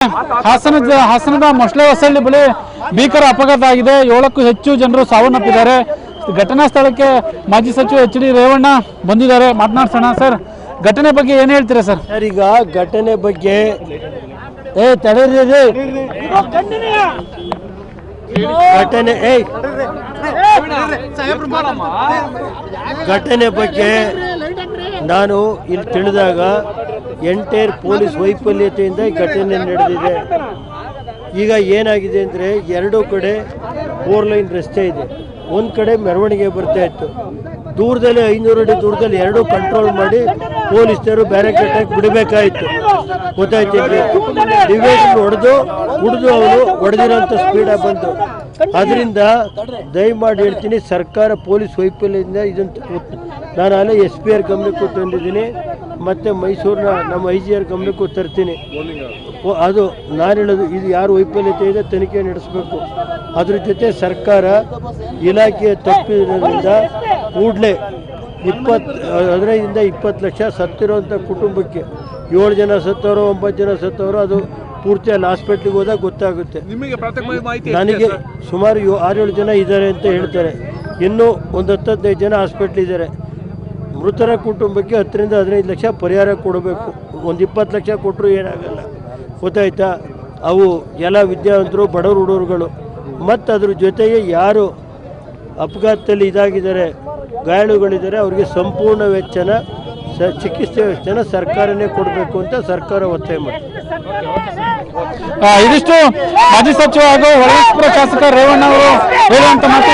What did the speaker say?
ಹಾಸನದ ಮೊಸಳೆ ಹೊಸಳ್ಳಿ ಬಳಿ ಭೀಕರ ಅಪಘಾತ ಆಗಿದೆ. 7ಕ್ಕೂ ಹೆಚ್ಚು ಜನರು ಸಾವನ್ನಪ್ಪಿದ್ದಾರೆ. ಘಟನಾ ಸ್ಥಳಕ್ಕೆ ಮಾಜಿ ಸಚಿವ ಎಚ್ ಡಿ ರೇವಣ್ಣ ಬಂದಿದ್ದಾರೆ. ಮಾತನಾಡ್ಸೋಣ ಸರ್, ಘಟನೆ ಬಗ್ಗೆ ಏನು ಹೇಳ್ತೀರಾ ಸರ್? ಸರ್, ಈಗ ಘಟನೆ ಬಗ್ಗೆ ಘಟನೆ ಬಗ್ಗೆ ನಾನು ಇಲ್ಲಿ ತಿಳಿದಾಗ ಎಂಟೈರ್ ಪೊಲೀಸ್ ವೈಫಲ್ಯತೆಯಿಂದ ಈ ಘಟನೆ ನಡೆದಿದೆ. ಈಗ ಏನಾಗಿದೆ ಅಂದರೆ, ಎರಡೂ ಕಡೆ 4 ಲೈನ್ ರಸ್ತೆ ಇದೆ. ಒಂದು ಕಡೆ ಮೆರವಣಿಗೆ ಬರ್ತಾ ಇತ್ತು, ದೂರದಲ್ಲಿ 500 ಅಡಿ ದೂರದಲ್ಲಿ ಎರಡೂ ಕಂಟ್ರೋಲ್ ಮಾಡಿ ಪೊಲೀಸರು ಬ್ಯಾರಿಕೇಡ್ ಹಾಕಿ ಬಿಡಬೇಕಾಯಿತು. ಗೊತ್ತಾಯ್ತು, ಡಿವೈಸ್ ಹೊಡೆದು ಅವರು ಹೊಡೆದಿರೋಂಥ ಸ್ಪೀಡಾಗಿ ಬಂತು. ಅದರಿಂದ ದಯಮಾಡಿ ಹೇಳ್ತೀನಿ, ಸರ್ಕಾರ ಪೊಲೀಸ್ ವೈಫಲ್ಯದಿಂದ ಇದನ್ನು ನಾನು ಅಲ್ಲೇ SP ಆರ್ ಗಮನಕ್ಕೂ ತಂದಿದ್ದೀನಿ, ಮತ್ತು ಮೈಸೂರಿನ ನಮ್ಮ IGR ಗಮನಕ್ಕೂ ತರ್ತೀನಿ. ಅದು ನಾನು ಹೇಳೋದು, ಇದು ಯಾರು ವೈಫಲ್ಯತೆ ಇದೆ ತನಿಖೆ ನಡೆಸಬೇಕು. ಅದ್ರ ಜೊತೆ ಸರ್ಕಾರ ಇಲಾಖೆಯ ತಪ್ಪಿರೋದ್ರಿಂದ ಕೂಡಲೇ 15 ಲಕ್ಷ ಸತ್ತಿರೋಂಥ ಕುಟುಂಬಕ್ಕೆ 7 ಜನ ಸತ್ತವರು 9 ಜನ ಸತ್ತವರು, ಅದು ಪೂರ್ತಿ ಅಲ್ಲಿ ಹಾಸ್ಪಿಟ್ಲಿಗೆ ಹೋದಾಗ ಗೊತ್ತಾಗುತ್ತೆ. ನನಗೆ ಸುಮಾರು 6-7 ಜನ ಇದ್ದಾರೆ ಅಂತ ಹೇಳ್ತಾರೆ. ಇನ್ನೂ ಒಂದು 10-15 ಜನ ಹಾಸ್ಪಿಟ್ಲ್ ಇದ್ದಾರೆ. ಮೃತರ ಕುಟುಂಬಕ್ಕೆ 10ರಿಂದ 15 ಲಕ್ಷ ಪರಿಹಾರ ಕೊಡಬೇಕು. ಒಂದು 20 ಲಕ್ಷ ಕೊಟ್ಟರು ಏನಾಗಲ್ಲ. ಗೊತ್ತಾಯ್ತಾ? ಅವು ಎಲ್ಲ ವಿದ್ಯಾವಂತರು, ಬಡವರು, ಹುಡುಗರುಗಳು. ಮತ್ತು ಅದ್ರ ಜೊತೆಗೆ ಯಾರು ಅಪಘಾತದಲ್ಲಿ ಇದಾಗಿದ್ದಾರೆ, ಗಾಯಾಳುಗಳಿದ್ದಾರೆ, ಅವರಿಗೆ ಸಂಪೂರ್ಣ ವೆಚ್ಚನ ಚಿಕಿತ್ಸೆ ವೆಚ್ಚನ ಸರ್ಕಾರನೇ ಕೊಡಬೇಕು ಅಂತ ಸರ್ಕಾರ ಒತ್ತಾಯ ಮಾಡಿದೆ. ಇದಿಷ್ಟು ಮಾಜಿ ಸಚಿವ ಹಾಗೂ ಹೊಳಲ್ಕೆರೆ ಶಾಸಕ ರೇವಣ್ಣ ಅವರು ಹೇಳುವಂತ ಮಾತು.